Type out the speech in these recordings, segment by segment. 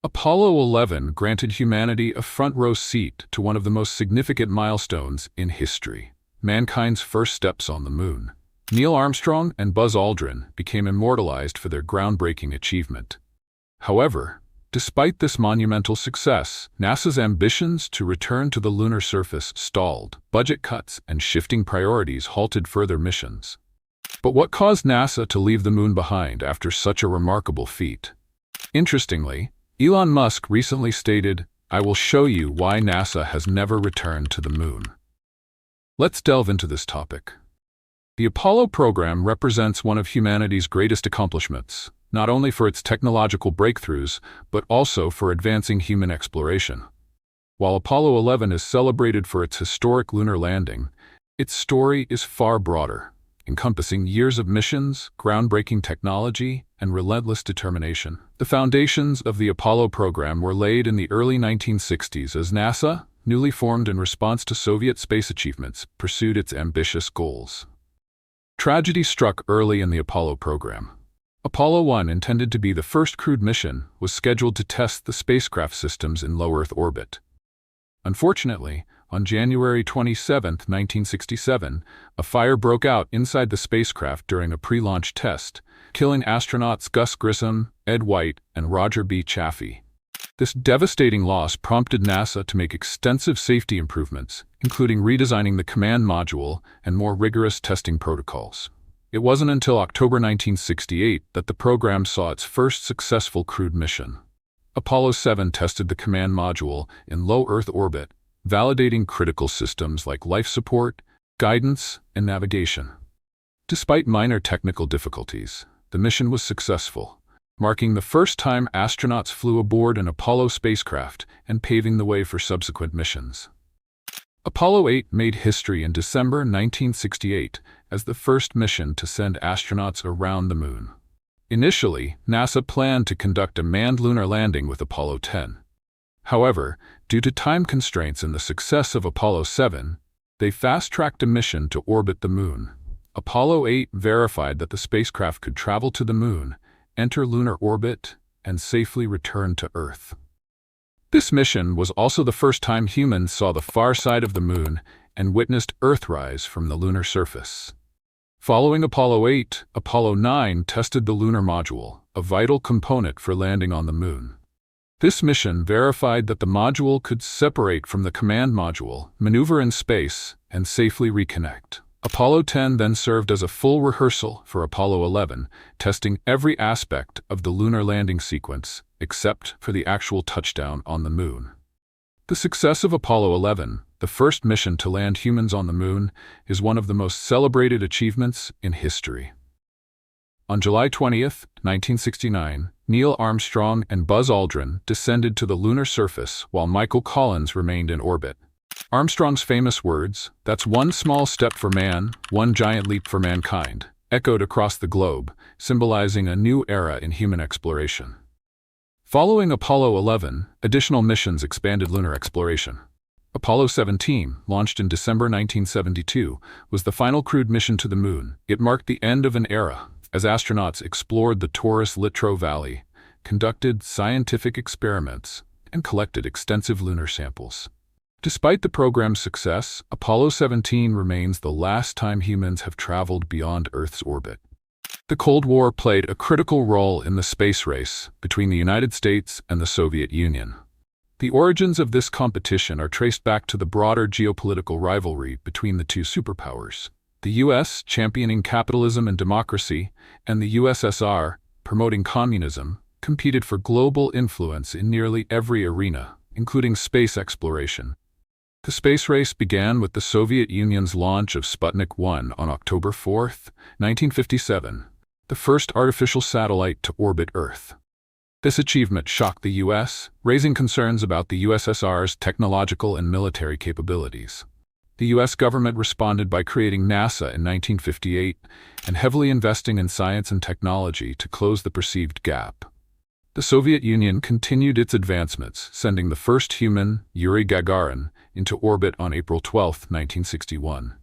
Apollo 11 granted humanity a front-row seat to one of the most significant milestones in history, mankind's first steps on the moon. Neil Armstrong and Buzz Aldrin became immortalized for their groundbreaking achievement. However, despite this monumental success, NASA's ambitions to return to the lunar surface stalled. Budget cuts and shifting priorities halted further missions. But what caused NASA to leave the moon behind after such a remarkable feat? Interestingly, Elon Musk recently stated, "I will show you why NASA has never returned to the moon." Let's delve into this topic. The Apollo program represents one of humanity's greatest accomplishments, not only for its technological breakthroughs, but also for advancing human exploration. While Apollo 11 is celebrated for its historic lunar landing, its story is far broader, encompassing years of missions, groundbreaking technology, and relentless determination. The foundations of the Apollo program were laid in the early 1960s as NASA, newly formed in response to Soviet space achievements, pursued its ambitious goals. Tragedy struck early in the Apollo program. Apollo 1, intended to be the first crewed mission, was scheduled to test the spacecraft systems in low Earth orbit. Unfortunately, on January 27, 1967, a fire broke out inside the spacecraft during a pre-launch test, killing astronauts Gus Grissom, Ed White, and Roger B. Chaffee. This devastating loss prompted NASA to make extensive safety improvements, including redesigning the command module and more rigorous testing protocols. It wasn't until October 1968 that the program saw its first successful crewed mission. Apollo 7 tested the command module in low Earth orbit, validating critical systems like life support, guidance, and navigation. Despite minor technical difficulties, the mission was successful, marking the first time astronauts flew aboard an Apollo spacecraft and paving the way for subsequent missions. Apollo 8 made history in December 1968 as the first mission to send astronauts around the moon. Initially, NASA planned to conduct a manned lunar landing with Apollo 10. However, due to time constraints and the success of Apollo 7, they fast-tracked a mission to orbit the moon. Apollo 8 verified that the spacecraft could travel to the moon, enter lunar orbit, and safely return to Earth. This mission was also the first time humans saw the far side of the moon and witnessed Earthrise from the lunar surface. Following Apollo 8, Apollo 9 tested the lunar module, a vital component for landing on the moon. This mission verified that the module could separate from the command module, maneuver in space, and safely reconnect. Apollo 10 then served as a full rehearsal for Apollo 11, testing every aspect of the lunar landing sequence, except for the actual touchdown on the moon. The success of Apollo 11, the first mission to land humans on the moon, is one of the most celebrated achievements in history. On July 20, 1969, Neil Armstrong and Buzz Aldrin descended to the lunar surface while Michael Collins remained in orbit. Armstrong's famous words, "That's one small step for man, one giant leap for mankind," echoed across the globe, symbolizing a new era in human exploration. Following Apollo 11, additional missions expanded lunar exploration. Apollo 17, launched in December 1972, was the final crewed mission to the moon. It marked the end of an era, as astronauts explored the Taurus-Littrow Valley, conducted scientific experiments, and collected extensive lunar samples. Despite the program's success, Apollo 17 remains the last time humans have traveled beyond Earth's orbit. The Cold War played a critical role in the space race between the United States and the Soviet Union. The origins of this competition are traced back to the broader geopolitical rivalry between the two superpowers. The US, championing capitalism and democracy, and the USSR, promoting communism, competed for global influence in nearly every arena, including space exploration. The space race began with the Soviet Union's launch of Sputnik 1 on October 4, 1957, the first artificial satellite to orbit Earth. This achievement shocked the US, raising concerns about the USSR's technological and military capabilities. The US government responded by creating NASA in 1958 and heavily investing in science and technology to close the perceived gap. The Soviet Union continued its advancements, sending the first human, Yuri Gagarin, into orbit on April 12, 1961.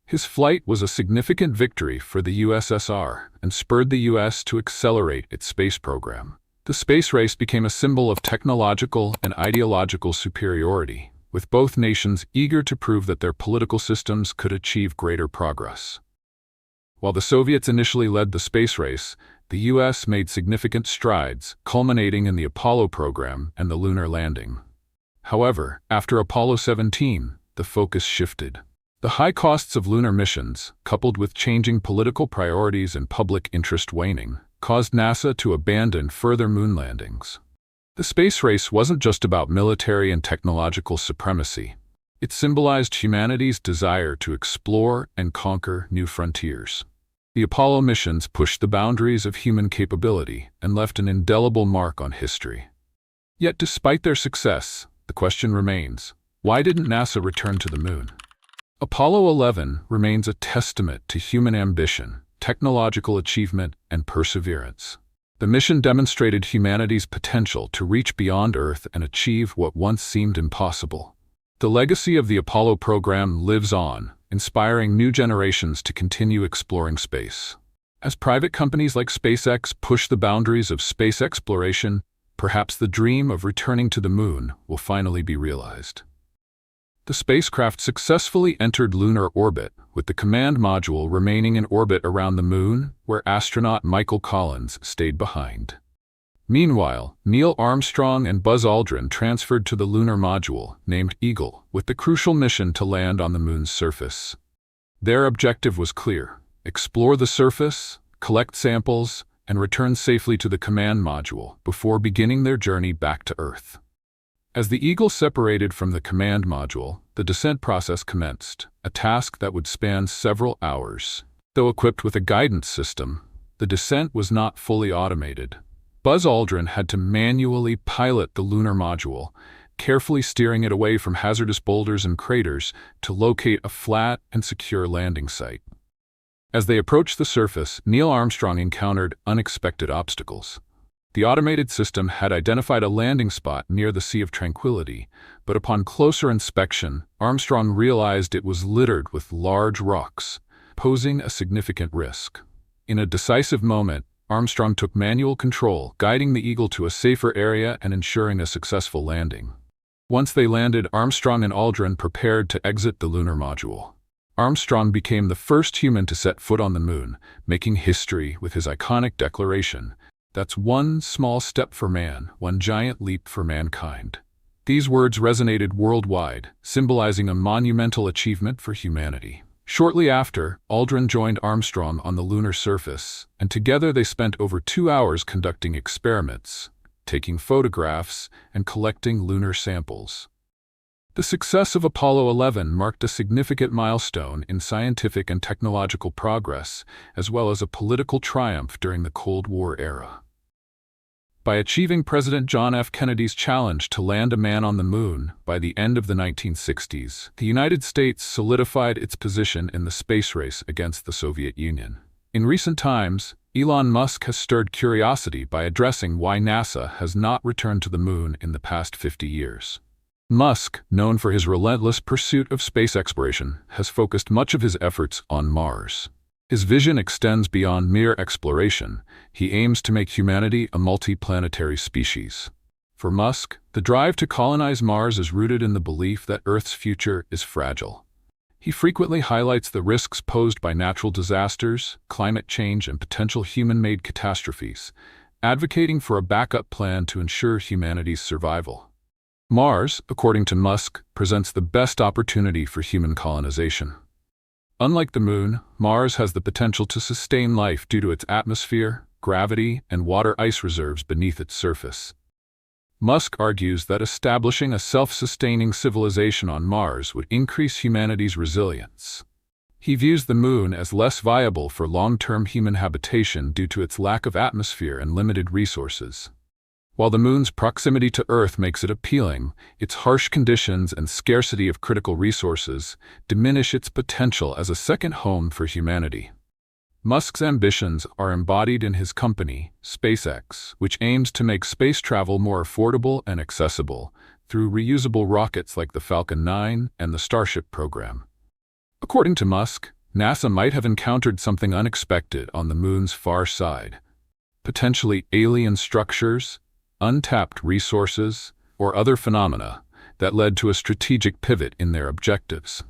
His flight was a significant victory for the USSR and spurred the US to accelerate its space program. The space race became a symbol of technological and ideological superiority, with both nations eager to prove that their political systems could achieve greater progress. While the Soviets initially led the space race, the U.S. made significant strides, culminating in the Apollo program and the lunar landing. However, after Apollo 17, the focus shifted. The high costs of lunar missions, coupled with changing political priorities and public interest waning, caused NASA to abandon further moon landings. The space race wasn't just about military and technological supremacy. It symbolized humanity's desire to explore and conquer new frontiers. The Apollo missions pushed the boundaries of human capability and left an indelible mark on history. Yet despite their success, the question remains, why didn't NASA return to the moon? Apollo 11 remains a testament to human ambition, technological achievement, and perseverance. The mission demonstrated humanity's potential to reach beyond Earth and achieve what once seemed impossible. The legacy of the Apollo program lives on, inspiring new generations to continue exploring space. As private companies like SpaceX push the boundaries of space exploration, perhaps the dream of returning to the moon will finally be realized. The spacecraft successfully entered lunar orbit, with the command module remaining in orbit around the moon, where astronaut Michael Collins stayed behind. Meanwhile, Neil Armstrong and Buzz Aldrin transferred to the lunar module, named Eagle, with the crucial mission to land on the moon's surface. Their objective was clear: explore the surface, collect samples, and return safely to the command module before beginning their journey back to Earth. As the Eagle separated from the command module, the descent process commenced, a task that would span several hours. Though equipped with a guidance system, the descent was not fully automated. Buzz Aldrin had to manually pilot the lunar module, carefully steering it away from hazardous boulders and craters to locate a flat and secure landing site. As they approached the surface, Neil Armstrong encountered unexpected obstacles. The automated system had identified a landing spot near the Sea of Tranquility, but upon closer inspection, Armstrong realized it was littered with large rocks, posing a significant risk. In a decisive moment, Armstrong took manual control, guiding the Eagle to a safer area and ensuring a successful landing. Once they landed, Armstrong and Aldrin prepared to exit the lunar module. Armstrong became the first human to set foot on the moon, making history with his iconic declaration, "That's one small step for man, one giant leap for mankind." These words resonated worldwide, symbolizing a monumental achievement for humanity. Shortly after, Aldrin joined Armstrong on the lunar surface, and together they spent over 2 hours conducting experiments, taking photographs, and collecting lunar samples. The success of Apollo 11 marked a significant milestone in scientific and technological progress, as well as a political triumph during the Cold War era. By achieving President John F. Kennedy's challenge to land a man on the moon by the end of the 1960s, the United States solidified its position in the space race against the Soviet Union. In recent times, Elon Musk has stirred curiosity by addressing why NASA has not returned to the moon in the past 50 years. Musk, known for his relentless pursuit of space exploration, has focused much of his efforts on Mars. His vision extends beyond mere exploration. He aims to make humanity a multi-planetary species. For Musk, the drive to colonize Mars is rooted in the belief that Earth's future is fragile. He frequently highlights the risks posed by natural disasters, climate change, and potential human-made catastrophes, advocating for a backup plan to ensure humanity's survival. Mars, according to Musk, presents the best opportunity for human colonization. Unlike the Moon, Mars has the potential to sustain life due to its atmosphere, gravity, and water ice reserves beneath its surface. Musk argues that establishing a self-sustaining civilization on Mars would increase humanity's resilience. He views the Moon as less viable for long-term human habitation due to its lack of atmosphere and limited resources. While the Moon's proximity to Earth makes it appealing, its harsh conditions and scarcity of critical resources diminish its potential as a second home for humanity. Musk's ambitions are embodied in his company, SpaceX, which aims to make space travel more affordable and accessible through reusable rockets like the Falcon 9 and the Starship program. According to Musk, NASA might have encountered something unexpected on the Moon's far side. potentially alien structures, untapped resources, or other phenomena that led to a strategic pivot in their objectives.